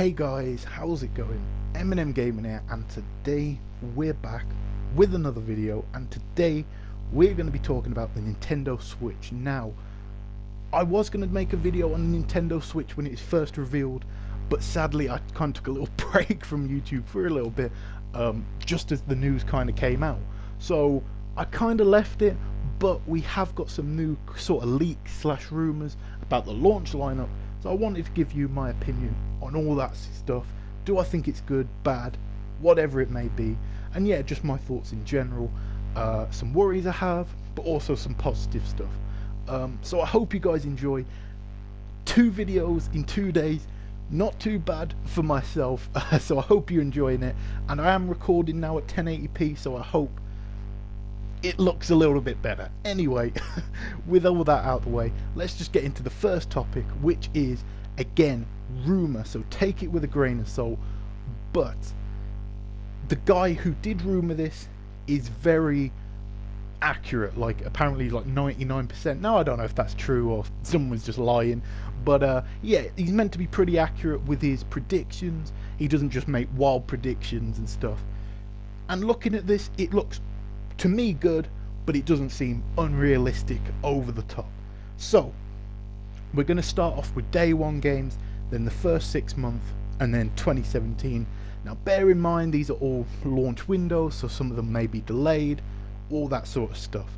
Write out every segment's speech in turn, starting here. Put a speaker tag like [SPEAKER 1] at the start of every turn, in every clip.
[SPEAKER 1] Hey guys, how's it going? Eminem Gaming here, and today we're back with another video, and today we're going to be talking about the Nintendo Switch. Now, I was going to make a video on the Nintendo Switch when it was first revealed, but sadly I kind of took a little break from YouTube for a little bit, just as the news kind of came out. So I kind of left it, but we have got some new sort of leaks slash rumours about the launch lineup. So I wanted to give you my opinion on all that stuff. Do I think it's good, bad, whatever it may be, and yeah, just my thoughts in general. Some worries I have, but also some positive stuff. So I hope you guys enjoy. 2 videos in 2 days, not too bad for myself. So I hope you're enjoying it, and I am recording now at 1080p, so I hope it looks a little bit better. Anyway, with all that out of the way, let's just get into the first topic, which is, again, rumour, so take it with a grain of salt. But the guy who did rumour this is very accurate, like apparently like 99%. Now I don't know if that's true or if someone's just lying, but yeah, he's meant to be pretty accurate with his predictions. He doesn't just make wild predictions and stuff. And looking at this, it looks to me good, but it doesn't seem unrealistic, over the top. So we're going to start off with day 1 games, then the first 6 months, and then 2017. Now bear in mind these are all launch windows, so some of them may be delayed, all that sort of stuff.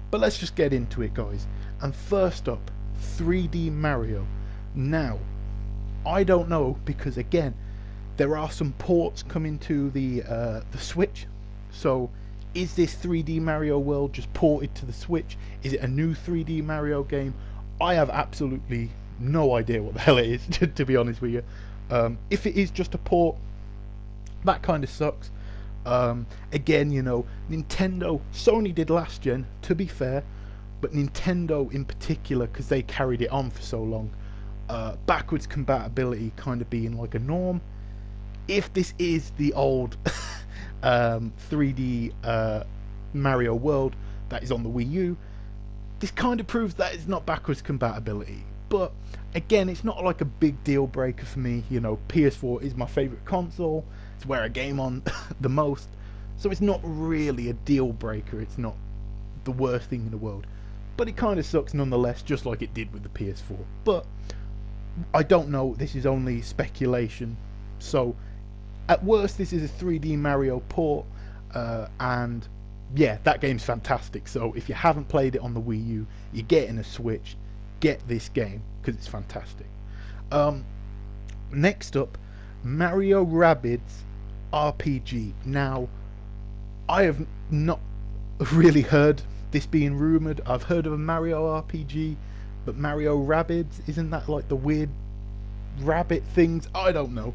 [SPEAKER 1] But let's just get into it, guys. And first up, 3D Mario. Now I don't know, because again there are some ports coming to the Switch. So is this 3D Mario World just ported to the Switch? Is it a new 3D Mario game? I have absolutely no idea what the hell it is, to be honest with you. If it is just a port, that kind of sucks. Again, you know, Sony did last gen, to be fair, but Nintendo in particular, because they carried it on for so long, backwards compatibility kind of being like a norm. If this is the old 3D Mario World that is on the Wii U, this kind of proves that it's not backwards compatibility. But again, it's not like a big deal breaker for me. You know, PS4 is my favourite console, it's where I game on the most, so it's not really a deal breaker. It's not the worst thing in the world, but it kind of sucks nonetheless, just like it did with the PS4. But I don't know, this is only speculation, so at worst this is a 3D Mario port, and yeah, that game's fantastic. So if you haven't played it on the Wii U, you're getting a Switch, get this game because it's fantastic. Next up, Mario Rabbids RPG. Now I have not really heard this being rumoured. I've heard of a Mario RPG, but Mario Rabbids, isn't that like the weird rabbit things? I don't know,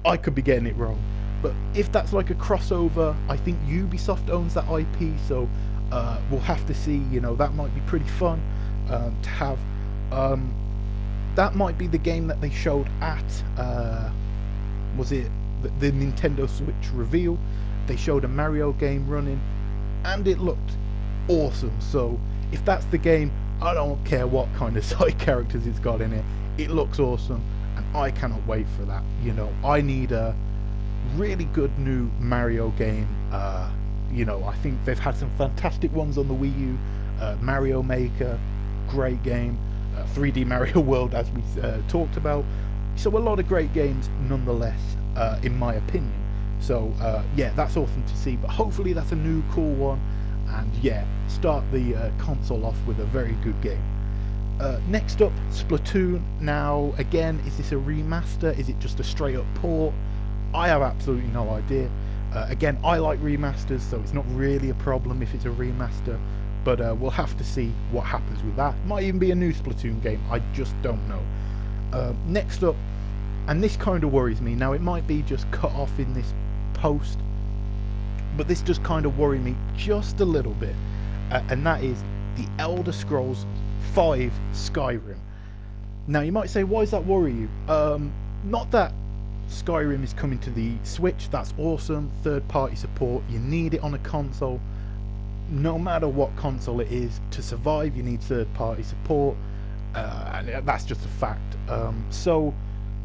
[SPEAKER 1] I could be getting it wrong, but if that's like a crossover, I think Ubisoft owns that IP, so we'll have to see. You know, that might be pretty fun to have. That might be the game that they showed at was it the Nintendo Switch reveal. They showed a Mario game running and it looked awesome. So if that's the game, I don't care what kind of side characters it's got in it, it looks awesome, and I cannot wait for that. You know, I need a really good new Mario game. You know, I think they've had some fantastic ones on the Wii U. Mario Maker, great game. 3D Mario World, as we talked about. So a lot of great games nonetheless, in my opinion. So yeah, that's awesome to see, but hopefully that's a new cool one, and yeah, start the console off with a very good game. Next up, Splatoon. Now again, is this a remaster? Is it just a straight up port? I have absolutely no idea. Again, I like remasters, so it's not really a problem if it's a remaster, but we'll have to see what happens with that. Might even be a new Splatoon game, I just don't know. Next up, and this kind of worries me. Now it might be just cut off in this post, but this does kind of worry me just a little bit, and that is the Elder Scrolls 5 Skyrim. Now you might say, why does that worry you? Not that Skyrim is coming to the Switch, that's awesome, third-party support, you need it on a console. No matter what console it is, to survive you need third-party support, and that's just a fact. So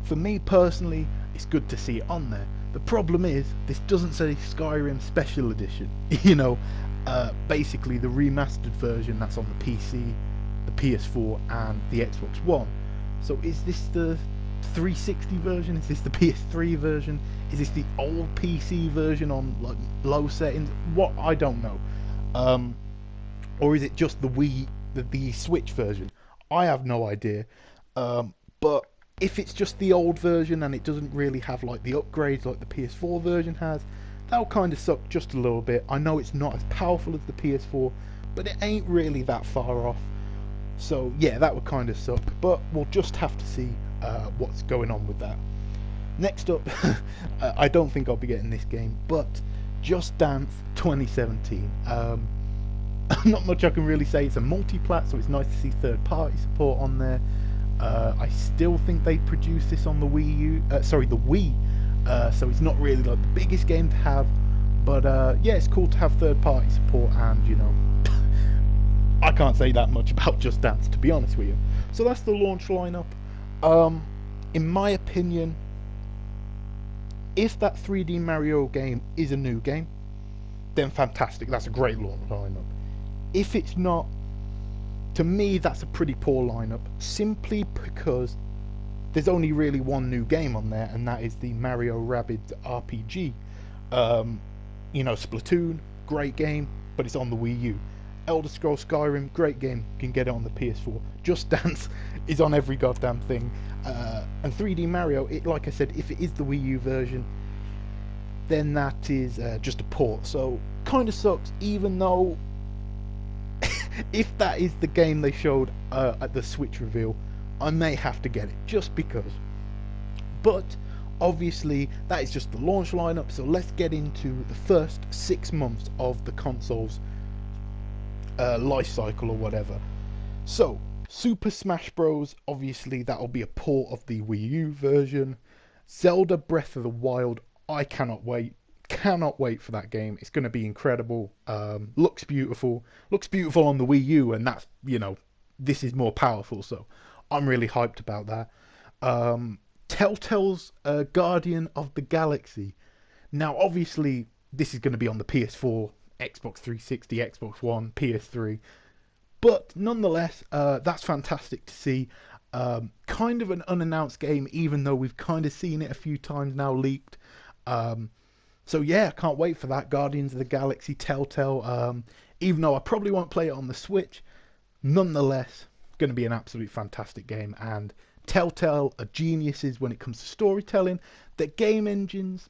[SPEAKER 1] for me personally, it's good to see it on there. The problem is, this doesn't say Skyrim Special Edition. You know, basically the remastered version that's on the PC, the PS4, and the Xbox One. So is this the 360 version? Is this the PS3 version? Is this the old PC version on like low settings? What, I don't know. Or is it just the the Switch version? I have no idea. But if it's just the old version and it doesn't really have like the upgrades like the PS4 version has, that'll kind of suck just a little bit. I know it's not as powerful as the PS4, but it ain't really that far off. So yeah, that would kind of suck. But we'll just have to see what's going on with that. Next up, I don't think I'll be getting this game, but Just Dance 2017. Not much I can really say. It's a multi-plat, so it's nice to see third-party support on there. I still think they produced this on the Wii, so it's not really like the biggest game to have, but yeah, it's cool to have third-party support, and you know, I can't say that much about Just Dance, to be honest with you. So that's the launch lineup. In my opinion, if that 3D Mario game is a new game, then fantastic, that's a great launch lineup. If it's not, to me that's a pretty poor lineup, simply because there's only really one new game on there, and that is the Mario Rabbids RPG. You know, Splatoon, great game, but it's on the Wii U. Elder Scrolls Skyrim, great game, you can get it on the PS4. Just Dance is on every goddamn thing. And 3D Mario, like I said, if it is the Wii U version, then that is just a port. So, kind of sucks, even though if that is the game they showed at the Switch reveal, I may have to get it, just because. But, obviously, that is just the launch lineup, so let's get into the first 6 months of the console's life cycle or whatever. So, Super Smash Bros, obviously that'll be a port of the Wii U version. Zelda Breath of the Wild, I cannot wait for that game. It's going to be incredible. Looks beautiful on the Wii U, and that's, you know, this is more powerful, so I'm really hyped about that. Telltale's Guardian of the Galaxy. Now obviously this is going to be on the PS4, Xbox 360, Xbox One, PS3, but nonetheless, that's fantastic to see. Kind of an unannounced game, even though we've kind of seen it a few times now leaked. So yeah, can't wait for that. Guardians of the Galaxy, Telltale. Even though I probably won't play it on the Switch, nonetheless, going to be an absolute fantastic game. And Telltale are geniuses when it comes to storytelling. Their game engines,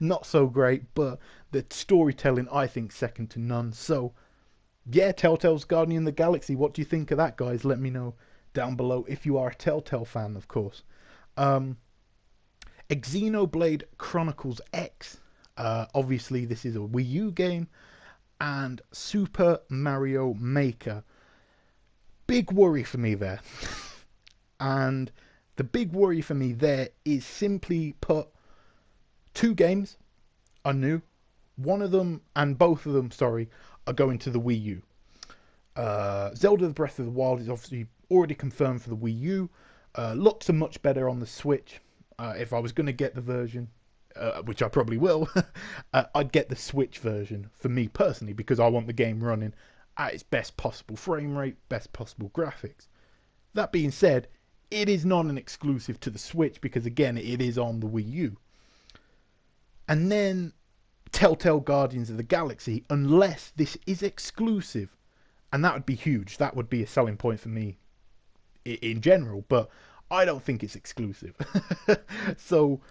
[SPEAKER 1] not so great, but the storytelling, I think, second to none. So yeah, Telltale's Guardian of the Galaxy. What do you think of that, guys? Let me know down below if you are a Telltale fan, of course. Xenoblade Chronicles X. Obviously, this is a Wii U game. And Super Mario Maker. Big worry for me there. And the big worry for me there is, simply put, 2 games are new. One of them, and both of them, sorry, are going to the Wii U. Zelda the Breath of the Wild is obviously already confirmed for the Wii U. Looks much better on the Switch. If I was going to get the version, which I probably will, I'd get the Switch version for me personally, because I want the game running at its best possible frame rate, best possible graphics. That being said, it is not an exclusive to the Switch, because again, it is on the Wii U. And then Telltale Guardians of the Galaxy, unless this is exclusive, and that would be huge. That would be a selling point for me in general, but I don't think it's exclusive. So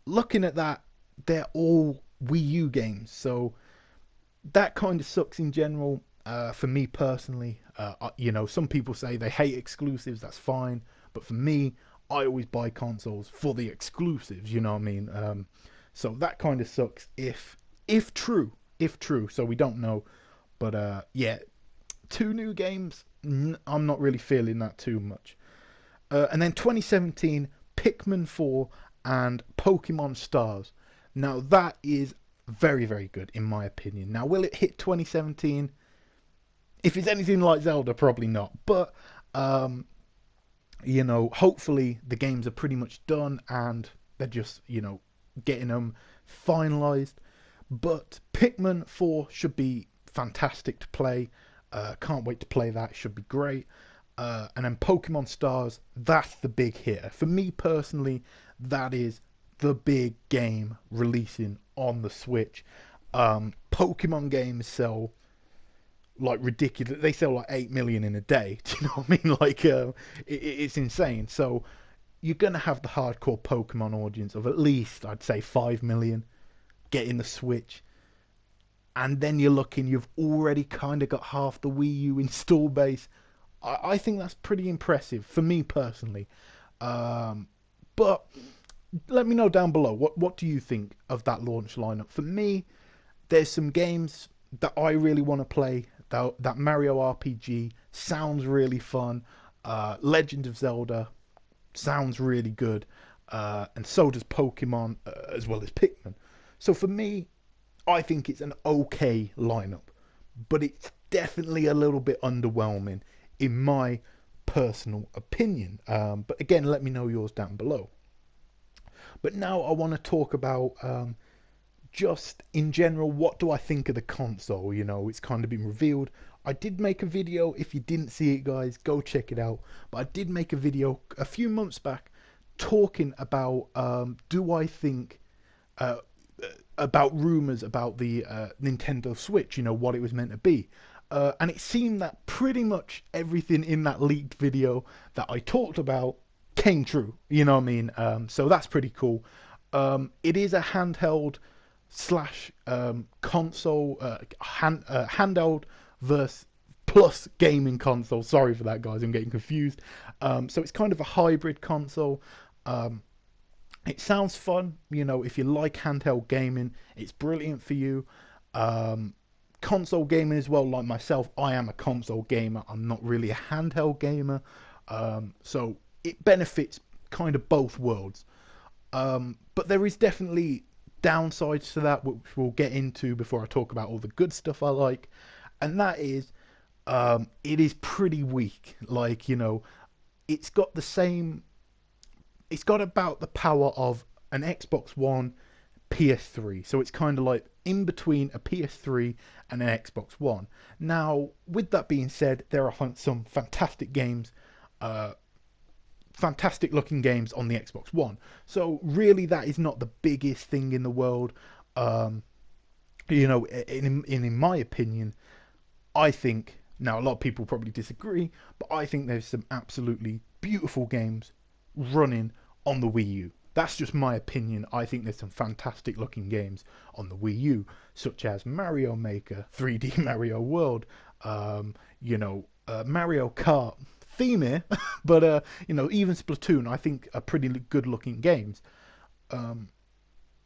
[SPEAKER 1] looking at that, they're all Wii U games, so that kind of sucks in general. For me personally, you know, some people say they hate exclusives, that's fine, but for me, I always buy consoles for the exclusives, you know what I mean? So that kind of sucks if true, so we don't know. But yeah, 2 new games, I'm not really feeling that too much. And then 2017, Pikmin 4 and Pokemon Stars. Now that is very, very good in my opinion. Now, will it hit 2017? If it's anything like Zelda, probably not. But, you know, hopefully the games are pretty much done and They're just, getting them finalized. But Pikmin 4 should be fantastic to play. Can't wait to play that. It should be great. And then Pokemon Stars, that's the big hitter. For me personally, that is the big game releasing on the Switch. Pokemon games sell like ridiculous. They sell like 8 million in a day. Do you know what I mean? Like, it's insane. So you're going to have the hardcore Pokemon audience of at least, I'd say, 5 million getting the Switch. And then you've already kind of got half the Wii U install base. I think that's pretty impressive for me personally. But let me know down below. What do you think of that launch lineup? For me, there's some games that I really want to play. That Mario RPG sounds really fun. Legend of Zelda sounds really good. And so does Pokemon, as well as Pikmin. So for me, I think it's an okay lineup. But it's definitely a little bit underwhelming, in my personal opinion. But again, let me know yours down below. But now I want to talk about just in general, what do I think of the console? It's kind of been revealed. I did make a video. If you didn't see it, guys, go check it out. But I did make a video a few months back talking about do I think about rumors about the Nintendo Switch, what it was meant to be. And it seemed that pretty much everything in that leaked video that I talked about came true. You know what I mean? So that's pretty cool. It is a handheld slash console, handheld versus plus gaming console. Sorry for that, guys. I'm getting confused. So it's kind of a hybrid console. It sounds fun. If you like handheld gaming, it's brilliant for you. Console gaming as well, like myself, I am a console gamer. I'm not really a handheld gamer. So it benefits kind of both worlds. But there is definitely downsides to that, which we'll get into before I talk about all the good stuff I like. And that is, it is pretty weak. Like, it's got about the power of an Xbox One, PS3. So it's kind of like in between a PS3 and an Xbox One. Now, with that being said, there are some fantastic games, fantastic looking games on the Xbox One. So really, that is not the biggest thing in the world. In my opinion, I think, now a lot of people probably disagree, but I think there's some absolutely beautiful games running on the Wii U. That's just my opinion. I think there's some fantastic looking games on the Wii U, such as Mario Maker, 3D Mario World, Mario Kart theme here, but even Splatoon, I think are pretty good looking games.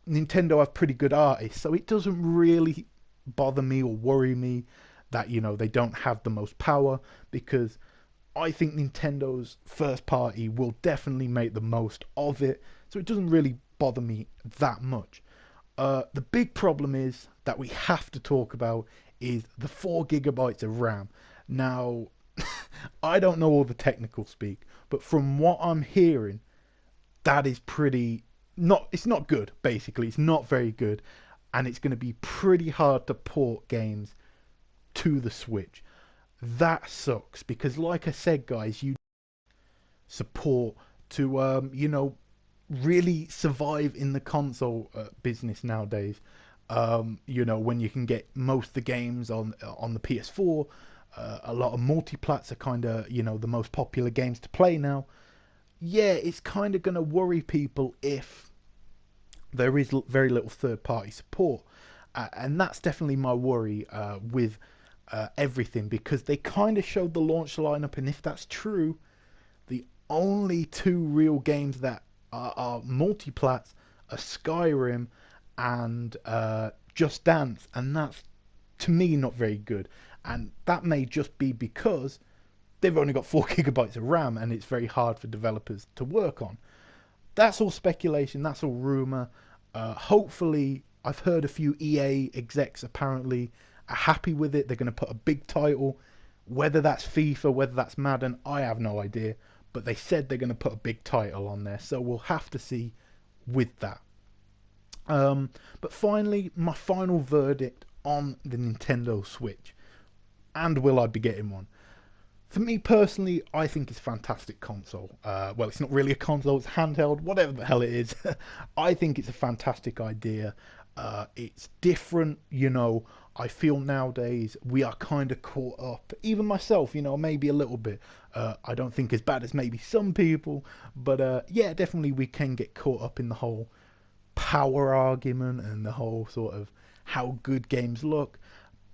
[SPEAKER 1] Nintendo have pretty good artists, so it doesn't really bother me or worry me that they don't have the most power, because I think Nintendo's first party will definitely make the most of it, so it doesn't really bother me that much. The big problem is that we have to talk about is the 4 gigabytes of RAM. Now, I don't know all the technical speak, but from what I'm hearing, that is it's not good, basically. It's not very good, and it's going to be pretty hard to port games to the Switch. That sucks, because like I said, guys, you support to really survive in the console business nowadays. When you can get most of the games on the PS4, a lot of multiplats are kind of the most popular games to play now. Yeah, it's kind of going to worry people if there is very little third-party support, and that's definitely my worry with everything, because they kind of showed the launch lineup, and if that's true, the only 2 real games that are multiplats are Skyrim and Just Dance, and that's, to me, not very good. And that may just be because they've only got 4 gigabytes of RAM, and it's very hard for developers to work on. That's all speculation, that's all rumor. Hopefully, I've heard a few EA execs apparently are happy with it. They're going to put a big title, whether that's FIFA, whether that's Madden, I have no idea, but they said they're going to put a big title on there, so we'll have to see with that. But finally, my final verdict on the Nintendo Switch, and will I be getting one? For me personally, I think it's a fantastic console. Well, it's not really a console, it's handheld, whatever the hell it is. I think it's a fantastic idea. It's different, you know. I feel nowadays we are kind of caught up, even myself, you know, maybe a little bit. I don't think as bad as maybe some people, but yeah, definitely we can get caught up in the whole power argument and the whole sort of how good games look.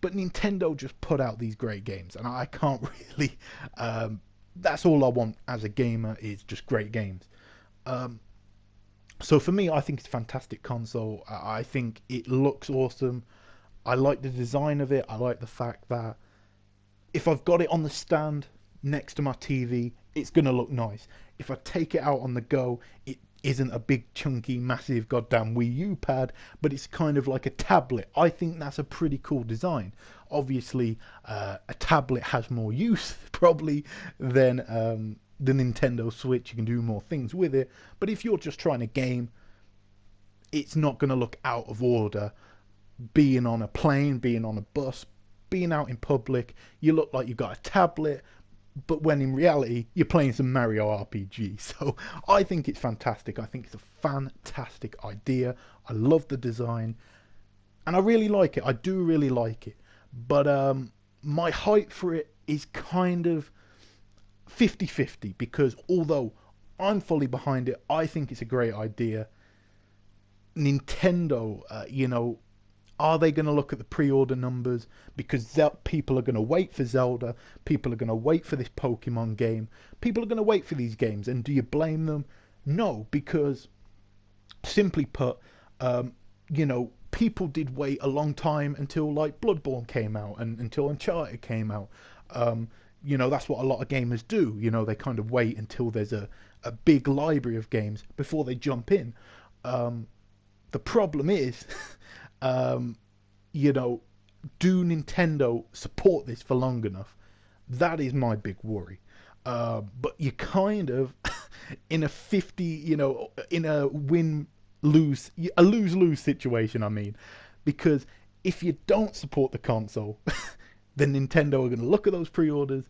[SPEAKER 1] But Nintendo just put out these great games, and I can't really. That's all I want as a gamer, is just great games. So for me, I think it's a fantastic console. I think it looks awesome. I like the design of it. I like the fact that if I've got it on the stand next to my TV, it's going to look nice. If I take it out on the go, it isn't a big, chunky, massive goddamn Wii U pad, but it's kind of like a tablet. I think that's a pretty cool design. Obviously, a tablet has more use, probably, than the Nintendo Switch. You can do more things with it. But if you're just trying to game, it's not going to look out of order. Being on a plane, being on a bus, being out in public, you look like you've got a tablet, but when in reality you're playing some Mario RPG. So I think it's fantastic. I think it's a fantastic idea. I love the design, and I really like it. I do really like it, but my hype for it is kind of 50-50, because although I'm fully behind it, I think it's a great idea. Nintendo, you know, are they going to look at the pre-order numbers? Because people are going to wait for Zelda. People are going to wait for this Pokemon game. People are going to wait for these games. And do you blame them? No, because simply put, you know, people did wait a long time until like Bloodborne came out and until Uncharted came out. You know, that's what a lot of gamers do. You know, they kind of wait until there's a big library of games before they jump in. The problem is, you know, do Nintendo support this for long enough? That is my big worry. But you kind of, in a 50, you know, in a lose situation, I mean, because if you don't support the console, then Nintendo are going to look at those pre-orders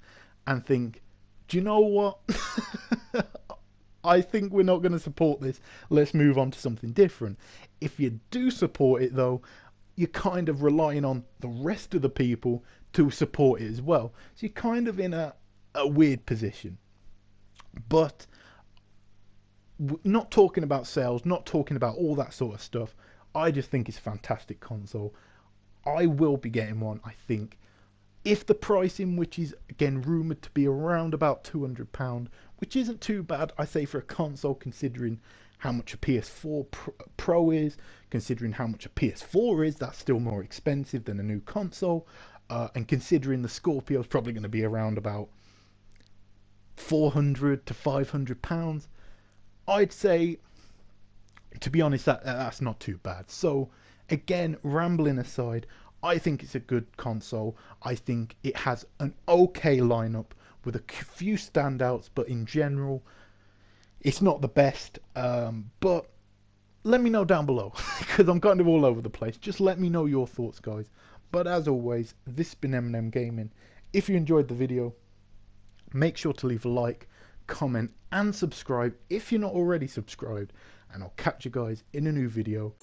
[SPEAKER 1] and think, do you know what? I think we're not going to support this. Let's move on to something different. If you do support it, though, you're kind of relying on the rest of the people to support it as well. So you're kind of in a weird position. But not talking about sales, not talking about all that sort of stuff, I just think it's a fantastic console. I will be getting one, I think. If the pricing, which is again rumoured to be around about £200, which isn't too bad, I say, for a console, considering how much a PS4 Pro is, considering how much a PS4 is, that's still more expensive than a new console, and considering the Scorpio is probably going to be around about £400 to £500, I'd say, to be honest, that's not too bad. So again, rambling aside, I think it's a good console. I think it has an okay lineup with a few standouts, but in general, it's not the best. But let me know down below, because I'm kind of all over the place. Just let me know your thoughts, guys. But as always, this has been M&M Gaming. If you enjoyed the video, make sure to leave a like, comment, and subscribe if you're not already subscribed. And I'll catch you guys in a new video.